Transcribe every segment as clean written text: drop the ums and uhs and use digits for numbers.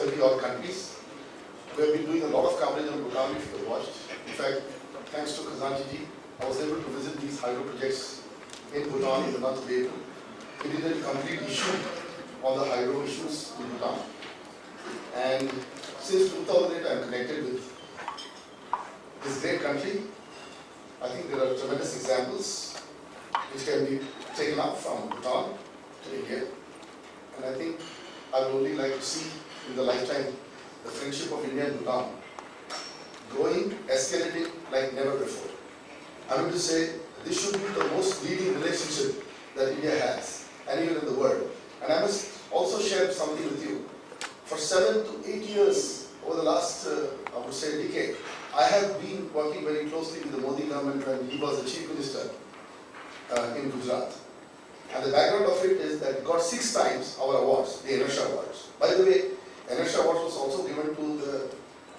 70-odd countries. We have been doing a lot of coverage on Bhutan, if you have watched. In fact, thanks to Kazanji, I was able to visit these hydro projects in Bhutan in the month of April. We did a complete issue on the hydro issues in Bhutan. And since 2008, I am connected with this great country. I think there are tremendous examples which can be taken up from Bhutan to India. And I think I would only like to see in the lifetime the friendship of India and Bhutan growing, escalating like never before. I mean to say, this should be the most leading relationship that India has, and even in the world. And I must also share something with you. For 7 to 8 years, over the last, I would say, decade, I have been working very closely with the Modi government when he was the Chief Minister in Gujarat. And the background of it is that it got 6 times our awards, the ENERTIA awards. By the way, ENERTIA awards was also given to the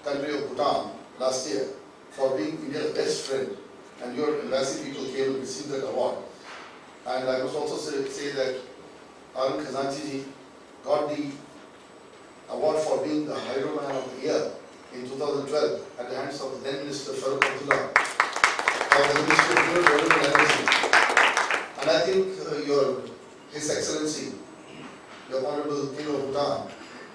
country of Bhutan last year for being India's best friend. And your embassy people came and received that award. And I must also say that Arun Khazanchi ji got the award for being the Hydro Man of the Year in 2012 at the hands of the then Minister Farooq Abdullah of the Ministry of Renewable Energy. And I think His Excellency, the Honorable King of Bhutan,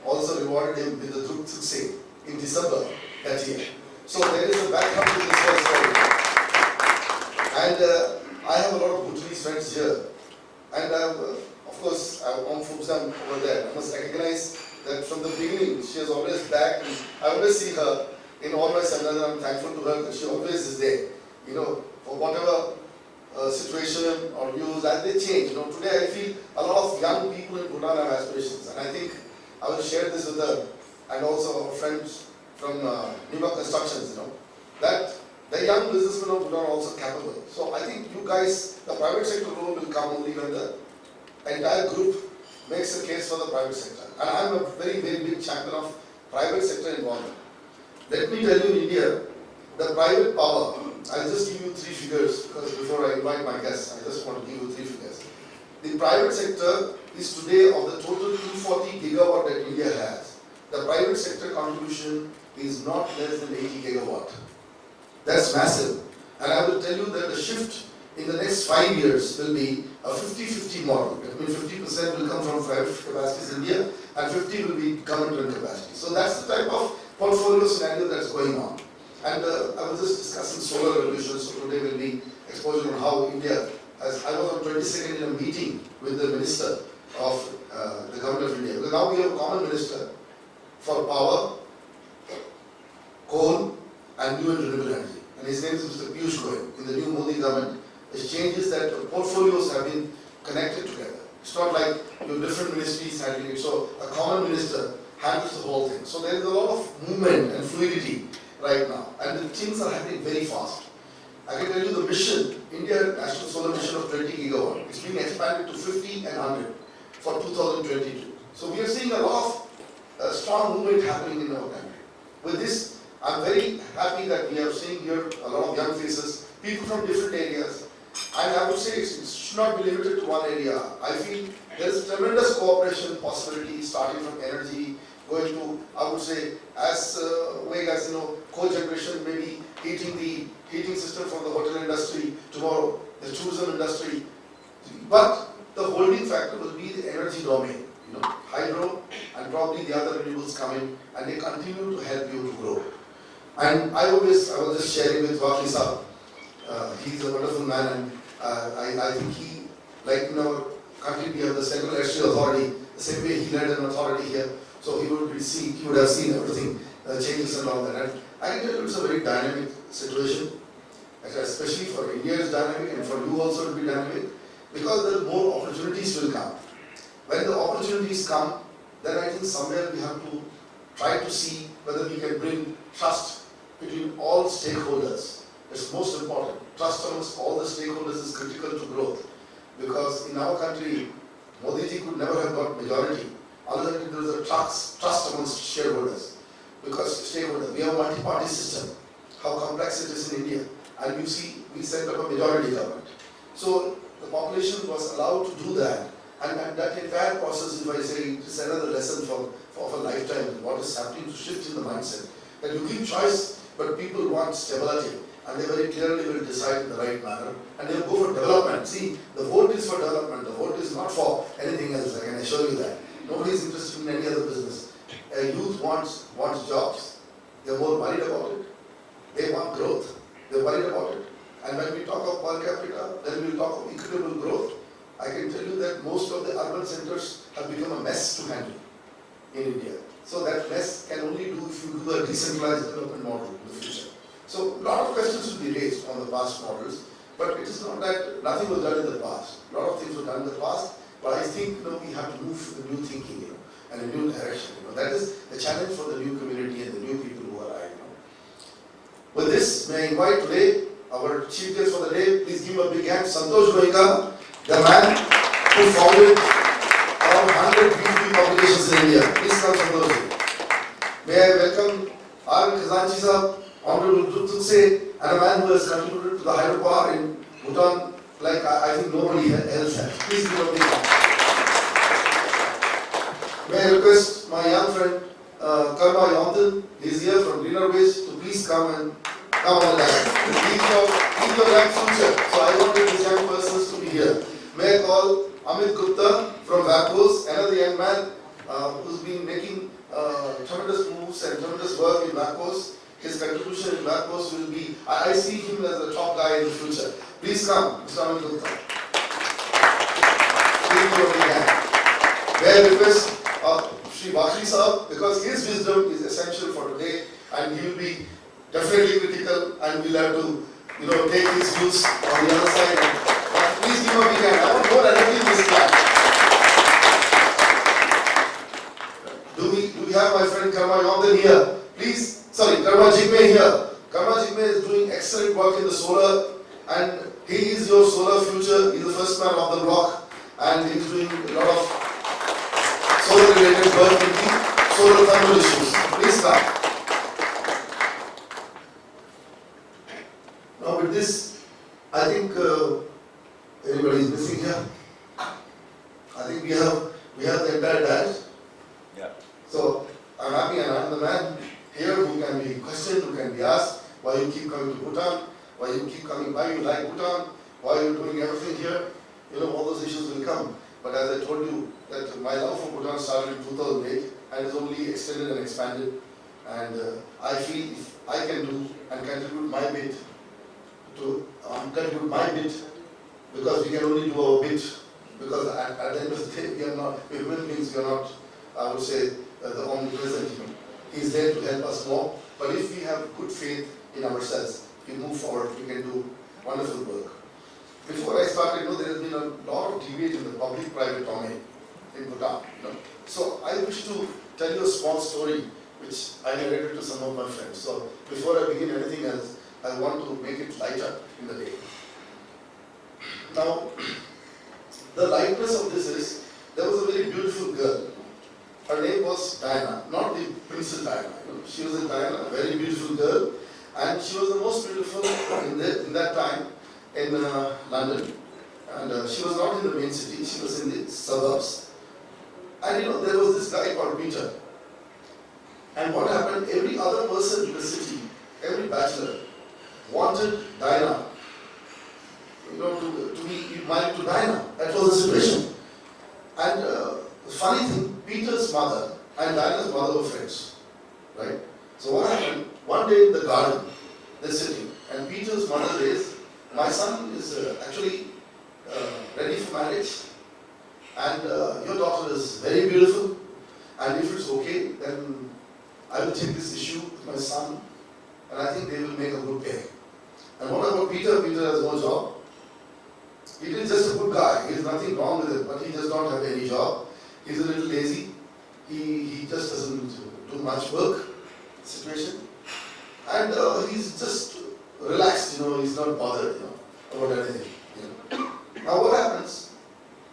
also rewarded him with the Dhruv Thukse in December that year. So there is a background to this whole story. And I have a lot of Bhutanese friends here. And of course, I have Om Fubsam over there. I must recognize that from the beginning, she has always backed me. I always see her in all my seminars. I'm thankful to her that she always is there. You know, for whatever situation or views, and they change. You know, today I feel a lot of young people in Bhutan have aspirations, and I think I will share this with her and also our friends from Nima Constructions. You know, that the young businessmen of Bhutan are also capable. So I think you guys, the private sector role will come only when the entire group makes a case for the private sector. And I am a very, very big champion of private sector involvement. Let me tell you, in India, the private power, I'll just give you 3 figures because before I invite my guests, I just want to give you 3 figures. The private sector is today of the total 240 gigawatt that India has. The private sector contribution is not less than 80 gigawatt. That's massive. And I will tell you that the shift in the next 5 years will be a 50-50 model. That means 50% will come from private capacities in India and 50 will be government-run capacity. So that's the type of portfolio scenario that's going on. And I was just discussing solar revolution, so today will be exposure on how India, as I was on 22nd in a meeting with the minister of the government of India. Because now we have a common minister for power, coal and new and renewable energy. And his name is Mr. Piyush Goyal. In the new Modi government, it changes that portfolios have been connected together. It's not like you have different ministries handling it. So a common minister handles the whole thing. So there is a lot of movement and fluidity right now. And the things are happening very fast. I can tell you the mission, India National Solar Mission of 20 gigawatt, is being expanded to 50 and 100 for 2022. So we are seeing a lot of strong movement happening in our country. With this, I'm very happy that we are seeing here a lot of young faces, people from different areas. And I would say it should not be limited to one area. I feel there is tremendous cooperation possibility starting from energy, going to, I would say, as vague as, co-generation, maybe heating the heating system from the hotel industry, tomorrow the tourism industry. But the holding factor will be the energy domain. Hydro and probably the other renewables come in and they continue to help you to grow. And I was just sharing with Waki Saab. He's a wonderful man, and I think he, like in our country, we have the Central Electricity Authority, the same way he led an authority here, so he would have seen everything, changes and all that. And I can tell you it's a very dynamic situation, especially for India it's dynamic and for you also it will be dynamic, because there are more opportunities will come. When the opportunities come, then I think somewhere we have to try to see whether we can bring trust between all stakeholders. It's most important. Trust amongst all the stakeholders is critical to growth. Because in our country, Modi ji could never have got majority. Other than there is a trust amongst shareholders. Because stakeholders, we have a multi-party system. How complex it is in India. And you see, we set up a majority government. So the population was allowed to do that. And that entire process, if I say, is another lesson for a lifetime, what is happening to shift in the mindset. That you give choice, but people want stability, and they very clearly will decide in the right manner, and they will go for development. See, the vote is for development, the vote is not for anything else, I can assure you that. Nobody is interested in any other business. A youth wants jobs, they're more worried about it. They want growth, they're worried about it. And when we talk of per capita, then we will talk of equitable growth. I can tell you that most of the urban centers have become a mess to handle in India. So that mess can only do if you do a decentralized development model in the future. So a lot of questions will be raised on the past models, but it is not that nothing was done in the past. A lot of things were done in the past, but I think we have to move to the new thinking, and a new direction. That is the challenge for the new community and the new people who are hired. With this, may I invite today our chief guest for the day. Please give a big hand, Santosh Goenka, the man who founded around 100 PPP publications in India. Please come, Santosh. May I welcome R. Khazanchi Sahab, Honorable Jutse, and a man who has contributed to the Hydropower in Bhutan like I think nobody else has. Please give a big hand. May I request my young friend Karma Yondan, he is here from Renewable to please come on the line. He's your young future, so I wanted these young persons to be here. May I call Amit Gupta from Vapos, another young man who's been making tremendous moves and tremendous work in Vapos. His contribution in Vapos will be, I see him as the top guy in the future. Please come, Mr. Amit Gupta. Please give a big hand. May I request Shri Bakshi Sahab, because his wisdom is essential for today, and he will be definitely critical, and we'll have to, take his views on the other side. Please give a big hand. I want more energy in this class. Do we have my friend Karma Yondan here? Please, Karma Jigme here. Karma Jigme is doing excellent work in the solar, and he is your solar future. He's the first man off the block, and he's doing a lot of solar related work in the solar thermal issues. Please come. Now with this, I think everybody is missing here. I think we have the entire dance. Yeah. So I'm happy, and I'm the man here who can be questioned, who can be asked why you keep coming to Bhutan, why you keep coming, why you like Bhutan, why you're doing everything here. All those issues will come. But as I told you, that my love for Bhutan started in 2008 and is only extended and expanded. And I feel if I can do and contribute my bit because we can only do our bit, because at the end of the day, human beings, we are not, I would say, the omnipresent. He is there to help us more. But if we have good faith in ourselves, we move forward, we can do wonderful work. Before I start, there has been a lot of debate in the public-private domain in Bhutan. So I wish to tell you a small story which I narrated to some of my friends. So before I begin anything else, I want to make it lighter in the day. Now, the lightness of this is, there was a very beautiful girl. Her name was Diana, not the Princess Diana. She was a Diana, a very beautiful girl, and she was the most beautiful in that time in London. And she was not in the main city, she was in the suburbs. And there was this guy called Peter. And what happened, every other person in the city, every bachelor, wanted Diana, to be married to Diana. That was the situation. And the funny thing, Peter's mother and Diana's mother were friends, right? So what happened, one day in the garden, they're sitting, and Peter's mother says, my son is actually ready for marriage, and your daughter is very beautiful, and if it's okay, then I will take this issue with my son, and I think they will make a good pair. And what about Peter? Peter has no job. Peter is just a good guy. There is nothing wrong with it, but he does not have any job. He's a little lazy. He just doesn't do much work situation. And he's just relaxed, he's not bothered, about anything. Now what happens?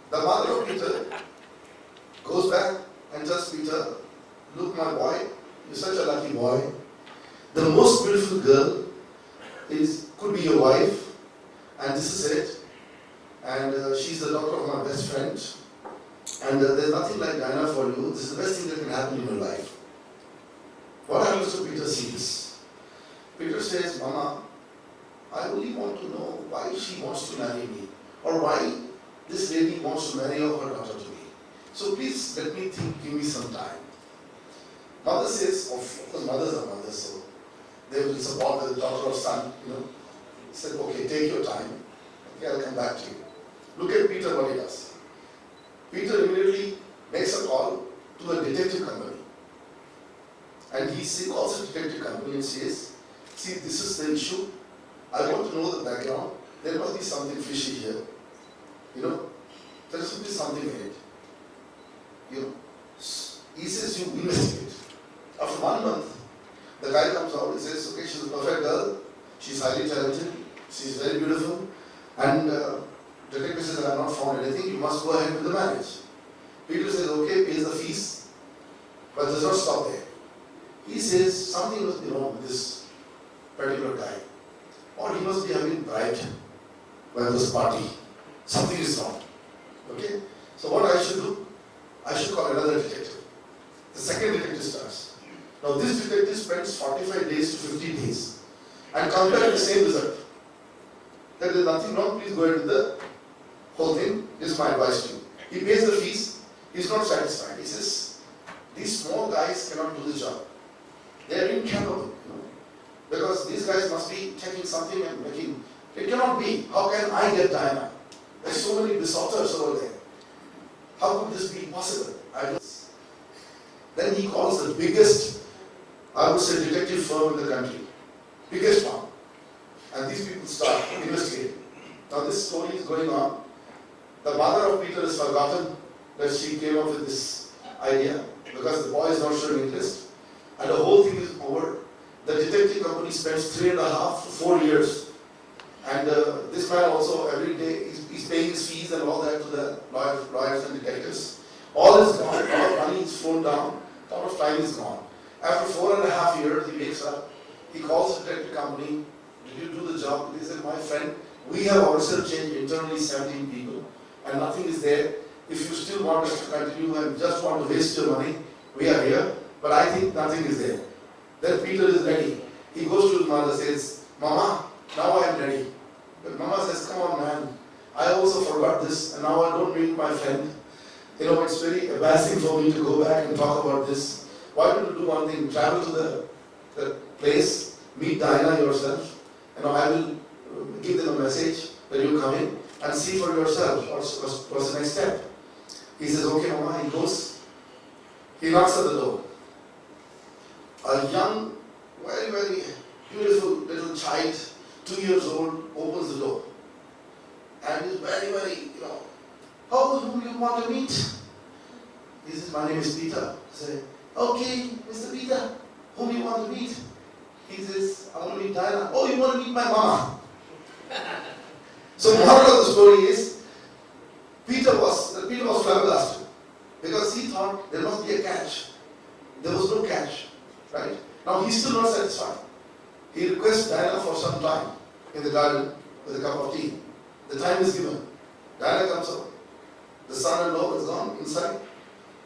The mother of Peter goes back and tells Peter, look my boy, you're such a lucky boy. The most beautiful girl could be your wife, and this is it. And she's the daughter of my best friend. And there's nothing like Diana for you. This is the best thing that can happen in your life. What happens to Peter see this? Peter says, Mama, I only want to know why she wants to marry me, or why this lady wants to marry her daughter to me. So please let me think, give me some time. Mother says, of course mothers are mothers, so they will support the daughter or son, Said, okay, take your time. Okay, I'll come back to you. Look at Peter, what he does. Peter immediately makes a call to a detective company. And he calls a detective company and says, see, this is the issue. I want to know the background. There must be something fishy here. There must be something in it. He says, you investigate. After 1 month, the guy comes out and says, okay, she's a perfect girl. She's highly talented. She's very beautiful. And the detective says, I have not found anything. You must go ahead with the marriage. Peter says, okay, pays the fees. But does not stop there. He says, something must be wrong with this particular guy. Or he must be having bribed by this party. Something is wrong. Okay? So what I should do? I should call another detective. The second detective starts. Now this detective spends 45 days to 50 days and comes back with the same result. There is nothing wrong, please go ahead with the whole thing. This is my advice to you. He pays the fees, he is not satisfied. He says, these small guys cannot do the job. They are incapable. Because these guys must be taking something and making. It cannot be. How can I get Diana? There's so many besotters over there. How could this be possible? Then he calls the biggest, I would say, detective firm in the country. Biggest one. And these people start investigating. Now this story is going on. The mother of Peter has forgotten that she came up with this idea because the boy is not showing interest. And the whole thing is over. The detective company spends 3.5 to 4 years. And this man also every day he's paying his fees and all that to the lawyers and detectives. All is gone, a lot of money is thrown down, a lot of time is gone. After 4.5 years he wakes up, he calls the detective company, did you do the job? He said, my friend, we have ourselves changed internally 17 people and nothing is there. If you still want us to continue and just want to waste your money, we are here, but I think nothing is there. Then Peter is ready. He goes to his mother and says, Mama, now I am ready. But Mama says, come on man, I also forgot this and now I don't meet my friend. It's very embarrassing for me to go back and talk about this. Why don't you do one thing, travel to the place, meet Diana yourself, I will give them a message that you come in and see for yourself what's the next step. He says, okay Mama, he goes, he knocks at the door. A young, very, very beautiful little child, 2 years old, opens the door. And is very, very, whom you want to meet? He says, my name is Peter. I say, okay, Mr. Peter, whom you want to meet? He says, I want to meet Diana. Oh, you want to meet my mama? So the moral of the story is, Peter was flabbergasted because he thought there must be a catch. There was no catch. Right? Now he's still not satisfied. He requests Diana for some time in the garden with a cup of tea. The time is given. Diana comes out. The son-in-law is gone inside.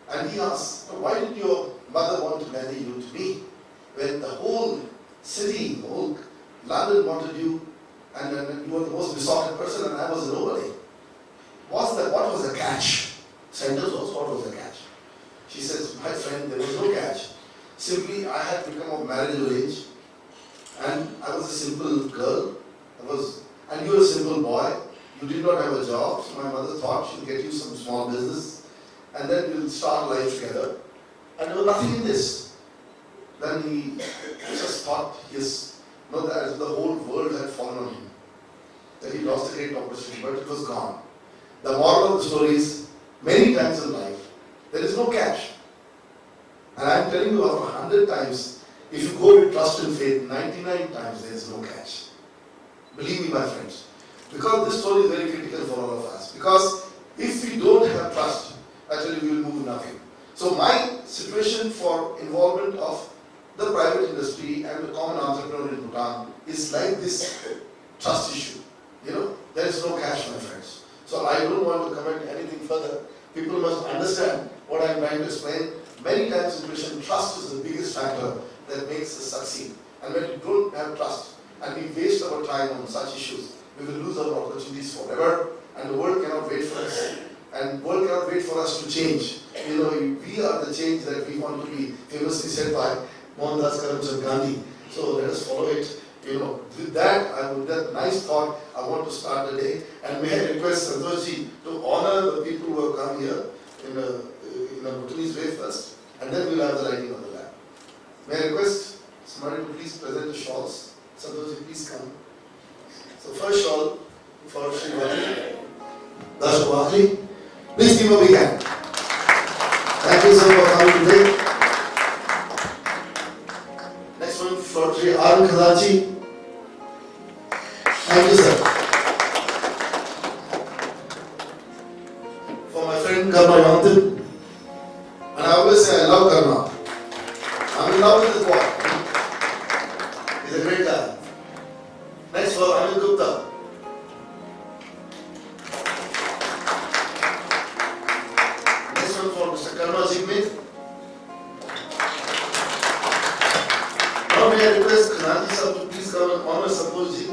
And he asks, why did your mother want to marry you to me? When the whole city, the whole London wanted you, and you were the most besotted person and I was a nobody. What was the catch? Sentence was, what was the catch? She says, my friend, there was no catch. Simply, I had become of marriageable age, and I was a simple girl, and you were a simple boy, you did not have a job, so my mother thought she'll get you some small business, and then we'll start life together, and there was nothing in this. Then he just thought, that the whole world had fallen on him, that he lost a great opportunity, but it was gone. The moral of the story is, many times in life, there is no catch. And I am telling you, over 100 times, if you go with trust and faith, 99 times there is no catch. Believe me, my friends. Because this story is very critical for all of us. Because if we don't have trust, actually we will move nothing. So my situation for involvement of the private industry and the common entrepreneur in Bhutan is like this trust issue. There is no catch, my friends. So I don't want to comment anything further. People must understand what I am trying to explain. Many times in tuition, trust is the biggest factor that makes us succeed. And when we don't have trust and we waste our time on such issues, we will lose our opportunities forever, and the world cannot wait for us. And the world cannot wait for us to change. You know, we are the change that we want to be, famously said by Mohandas Karamchand Gandhi. So let us follow it. You know, with that, with that nice thought, I want to start the day. And may I request Santoshji to honor the people who have come here in a Bhutanese way first, and then we'll have the lighting on the lamp. May I request somebody to please present the shawls. Santoshji, please come. So first shawl for Shri Vahli. Dashwahli. Please give a big hand. Thank you, sir, for coming today. Next one for Shri Arun Khazanchi. Thank you, sir. For my friend Karma Yontin. And I always say I love Karma. I'm in love with the boy. He's a great guy. Next for Amit Gupta. Next one for Mr. Karma Jigme. Now may I request Khazanchi sir to please come and honor Santoshji.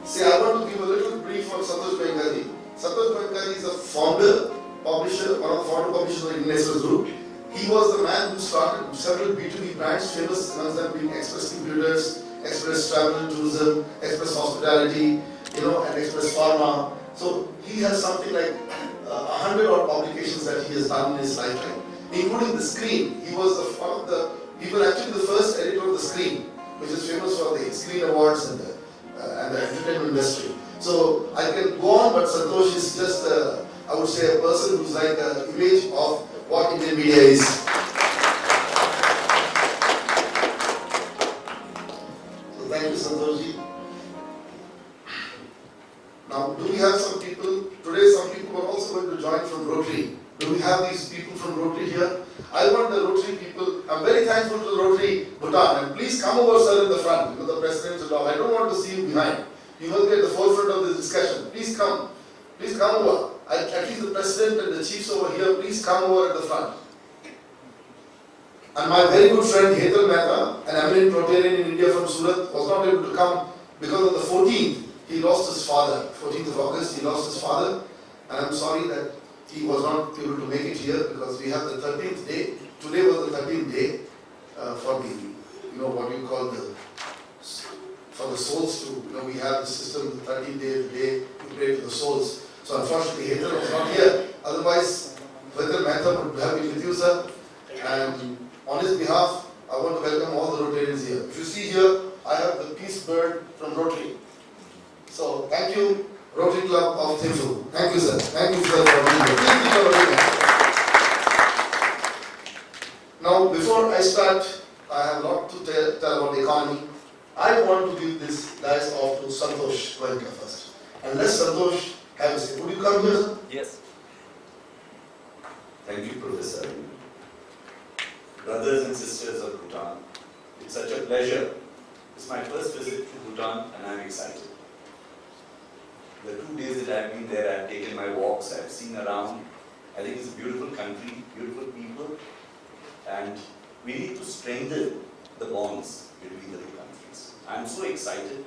See, I want to give a little brief on Santosh Bengari. Santosh Bengari is a founder, publisher, one of the founder publishers of the Indian Express Group. He was the man who started several B2B brands, famous amongst them being Express Computers, Express Travel and Tourism, Express Hospitality, and Express Pharma. So he has something like 100 odd publications that he has done in his lifetime, including The Screen. He was he was actually the first editor of The Screen, which is famous for the Screen Awards and the entertainment industry. So I can go on, but Santosh is just, I would say, a person who's like an image of what Indian media is. So thank you, Santoshji. Now, do we have some people? Today, some people are also going to join from Rotary. Do we have these people from Rotary here? I want the Rotary people. I'm very thankful to the Rotary Bhutan, and please come over, sir, in the front. The president's adopt. I don't want to see you behind. You must be at the forefront of this discussion. Please come. Please come over. At least the president and the chiefs over here, please come over at the front. And my very good friend Hetal Mehta, an eminent Rotarian in India from Surat, was not able to come because on the 14th, he lost his father. 14th of August, he lost his father. And I'm sorry that he was not able to make it here because we have the 13th day. Today was the 13th day for the, what you call for the souls to, we have the system, the 13th day, the day to pray to the souls. So unfortunately, Hetal was not here. Otherwise, Hetal Mehta would have been with you, sir. And on his behalf, I want to welcome all the Rotarians here. If you see here, I have the peace bird from Rotary. So thank you, Rotary Club of Thimphu. Thank you, sir. Thank you, sir, for being here. Please give a big hand. Now, before I start, I have a lot to tell about the economy. I want to give this dice off to Santosh Goenka first. And let Santosh have a say. Would you come here, sir? Yes. Thank you, Professor. Brothers and sisters of Bhutan, it's such a pleasure. It's my first visit to Bhutan and I'm excited. The 2 days that I've been there, I've taken my walks, I've seen around. I think it's a beautiful country, beautiful people, and we need to strengthen the bonds between the two countries. I'm so excited.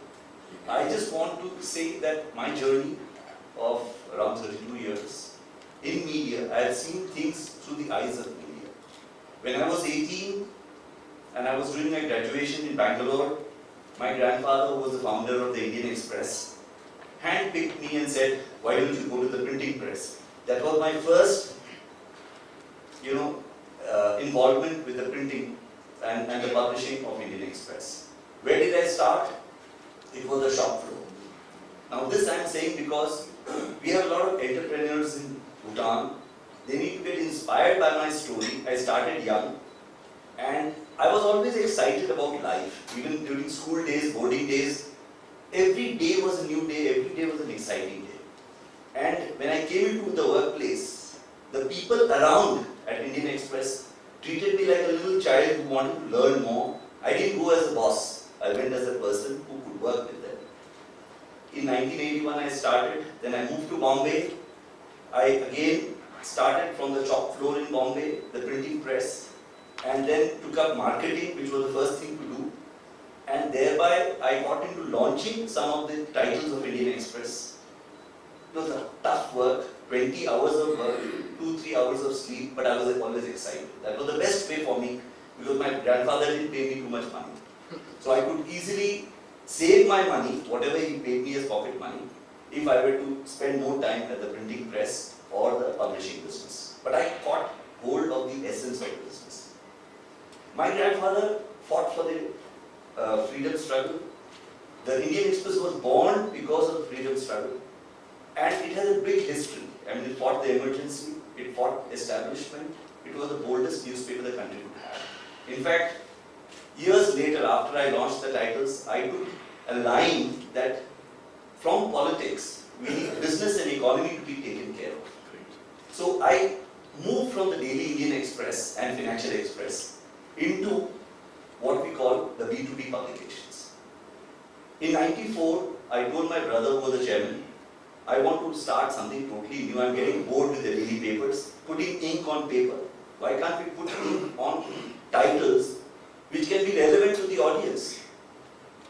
I just want to say that my journey of around 32 years in media, I have seen things through the eyes of media. When I was 18 and I was doing my graduation in Bangalore, my grandfather, who was the founder of the Indian Express, handpicked me and said, why don't you go to the printing press? That was my first, involvement with the printing and the publishing of Indian Express. Where did I start? It was a shop floor. Now this I am saying because we have a lot of entrepreneurs in Bhutan. They need to get inspired by my story. I started young and I was always excited about life. Even during school days, boarding days, every day was a new day, every day was an exciting day. And when I came into the workplace, the people around at Indian Express treated me like a little child who wanted to learn more. I didn't go as a boss, I went as a person who could work with them. In 1981 I started, then I moved to Bombay. I again started from the shop floor in Bombay, the printing press, and then took up marketing, which was the first thing to do. And thereby, I got into launching some of the titles of Indian Express. It was a tough work, 20 hours of work, 2-3 hours of sleep, but I was always excited. That was the best way for me, because my grandfather didn't pay me too much money. So I could easily save my money, whatever he paid me as pocket money, if I were to spend more time at the printing press or the publishing business. But I caught hold of the essence of the business. My grandfather fought for the freedom struggle. The Indian Express was born because of the freedom struggle. And it has a big history. I mean, it fought the emergency, it fought establishment. It was the boldest newspaper the country could have. In fact, years later, after I launched the titles, I took a line that from politics, we need business and economy to be taken care of. So I moved from the Daily Indian Express and Financial Express into what we call the B2B publications. In '94, I told my brother, who was the chairman, I want to start something totally new. I'm getting bored with the daily papers, putting ink on paper. Why can't we put ink on titles which can be relevant to the audience,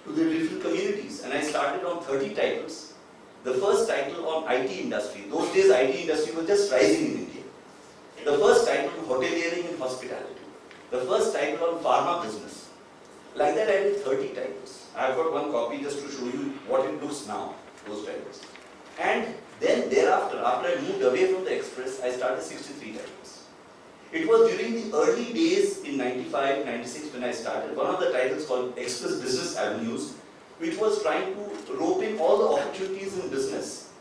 to the different communities? And I started on 30 titles. The first title on IT industry. Those days IT industry was just rising in India. The first title on hoteliering and hospitality. The first title on pharma business. Like that I did 30 titles. I've got one copy just to show you what it looks now, those titles. And then thereafter, after I moved away from the Express, I started 63 titles. It was during the early days in 95, 96 when I started, one of the titles called Express Business Avenues, which was trying to rope in all the opportunities in business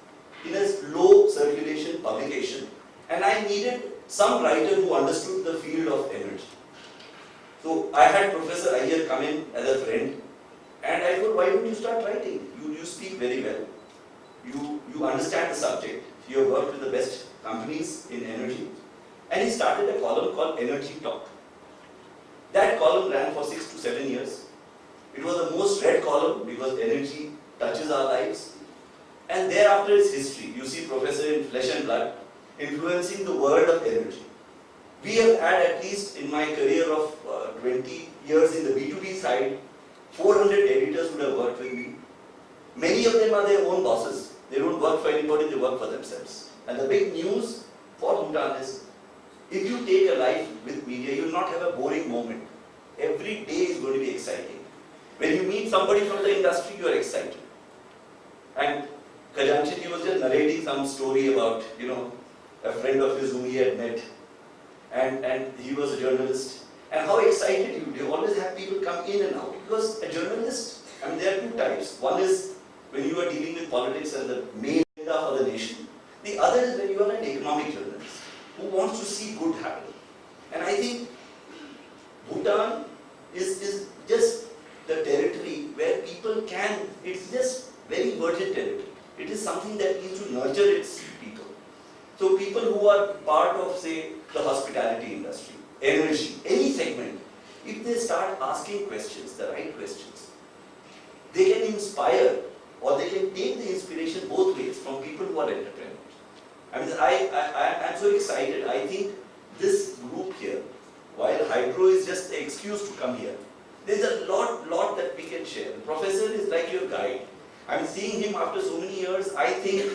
in a low circulation publication. And I needed some writer who understood the field of energy. So I had Professor Iyer come in as a friend, and I told, why don't you start writing? You speak very well. You understand the subject. You have worked with the best companies in energy. And he started a column called Energy Talk. That column ran for 6 to 7 years. It was the most read column because energy touches our lives. And thereafter is history. You see Professor in flesh and blood influencing the world of energy. We have had, at least in my career of 20 years in the B2B side, 400 editors would have worked with me. Many of them are their own bosses. They don't work for anybody, they work for themselves. And the big news for Bhutan is, if you take a life with media, you will not have a boring moment. Every day is going to be exciting. When you meet somebody from the industry, you are excited. And Kajanchiji was just narrating some story about, a friend of his whom he had met. And he was a journalist. And how excited he would be. You always have people come in and out. Because a journalist, there are two types. One is when you are dealing with politics and the main agenda for the nation. The other is when you are an economic journalist who wants to see good happen. And I think Bhutan is just the territory where people can, it's just very virgin territory. It is something that needs to nurture its people. So people who are part of, say, the hospitality industry, energy, any segment, if they start asking questions, the right questions, they can inspire or they can take the inspiration both ways from people who are entrepreneurs. I'm so excited. I think this group here, while Hydro is just the excuse to come here, there's a lot that we can share. The professor is like your guide. I'm seeing him after so many years. I think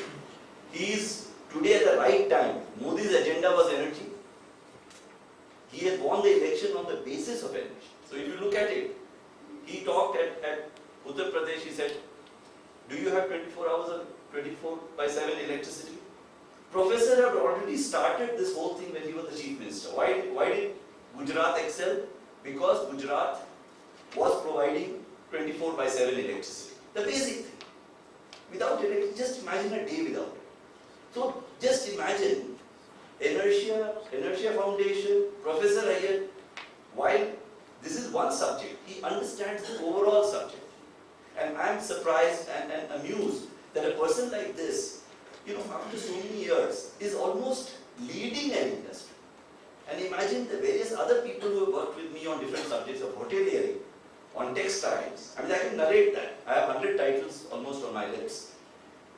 he is today at the right time. Modi's agenda was energy. He has won the election on the basis of energy. So if you look at it, he talked at Uttar Pradesh, he said, do you have 24 hours of 24/7 electricity? Professor had already started this whole thing when he was the chief minister. Why did Gujarat excel? Because Gujarat was providing 24/7 electricity. The basic thing. Without electricity, just imagine a day without it. So just imagine ENERTIA Foundation, Professor Iyer, while this is one subject, he understands the overall subject. And I'm surprised and amused that a person like this, after so many years, is almost leading an industry. And imagine the various other people who have worked with me on different subjects of hoteliering, on textiles. I can narrate that. I have 100 titles almost on my lips.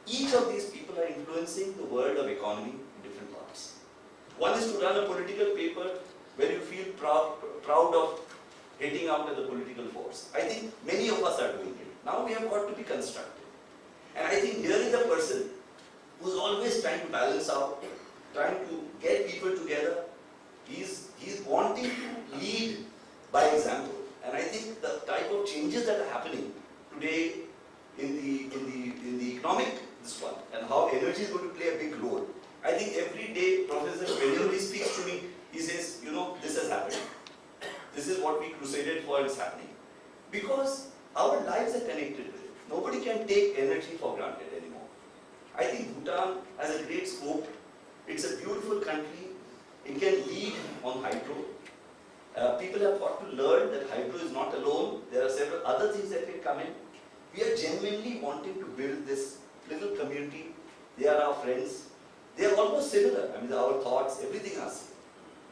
Each of these people are influencing the world of economy in different parts. One is to run a political paper where you feel proud of hitting out at the political force. I think many of us are doing it. Now we have got to be constructive. And I think here is a person who's always trying to balance out, trying to get people together. He's wanting to lead by example. And I think the type of changes that are happening today in the economic this one and how energy is going to play a big role. I think every day Professor whenever he speaks to me, he says, you know, this has happened. This is what we crusaded for, it's happening. Because our lives are connected with it. Nobody can take energy for granted anymore. I think Bhutan has a great scope. It's a beautiful country. It can lead on hydro. People have got to learn that hydro is not alone. There are several other things that can come in. We are genuinely wanting to build this little community. They are our friends. They are almost similar. I mean, our thoughts, everything else.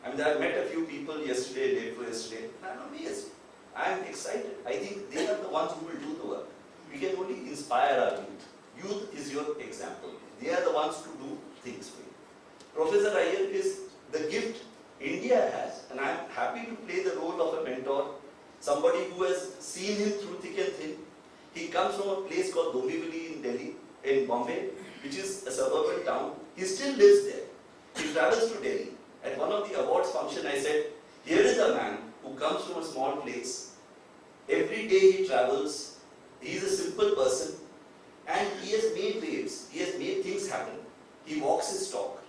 I mean, I met a few people yesterday, day before yesterday, and I'm amazed. I'm excited. I think they are the ones who will do the work. We can only inspire our youth. Youth is your example. They are the ones to do things for you. Professor Iyer is the gift India has, and I'm happy to play the role of a mentor, somebody who has seen him through thick and thin. He comes from a place called Dombivli in Delhi, in Bombay, which is a suburban town. He still lives there. He travels to Delhi. At one of the awards function, I said, here is a man who comes from a small place. Every day he travels. He is a simple person, and he has made waves. He has made things happen. He walks his talk.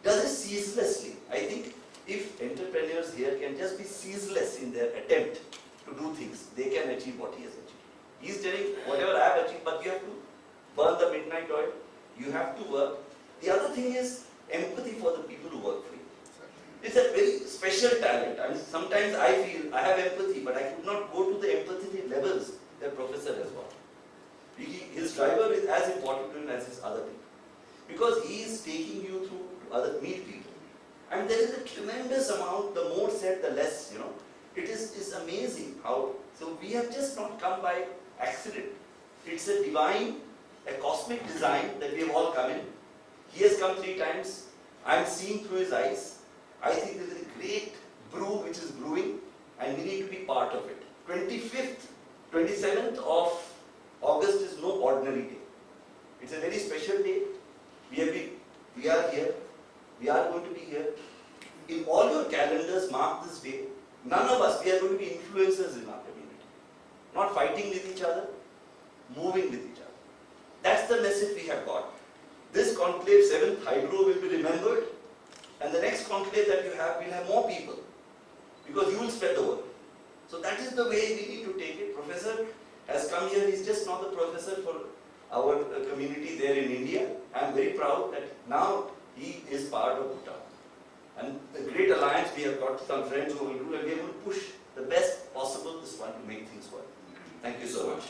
Does it ceaselessly. I think if entrepreneurs here can just be ceaseless in their attempt to do things, they can achieve what he has achieved. He is telling, whatever I have achieved, but you have to burn the midnight oil. You have to work. The other thing is empathy for the people who work for you. It's a very special talent. I mean, sometimes I feel I have empathy, but I could not go to the empathy levels that Professor has got. His driver is as important to him as his other people. Because he is taking you through to other meet people. And there is a tremendous amount, the more said, the less, you know. It's amazing how, so we have just not come by accident. It's a divine, a cosmic design that we have all come in. He has come 3 times. I am seeing through his eyes. I think there is a great brew which is brewing, and we need to be part of it. 25th, 27th of August is no ordinary day. It's a very special day. We are here. We are going to be here. In all your calendars, mark this day. None of us, we are going to be influencers in our community. Not fighting with each other, moving with each other. That's the message we have got. This conclave, 7th Hydro, will be remembered, and the next conclave that you have will have more people, because you will spread the word. So that is the way we need to take it. Professor has come here. He's just not the professor for our community there in India. I am very proud that now he is part of Bhutan. And the great alliance, we have got some friends who will do, and we are going to push the best possible this one to make things work. Thank you so much.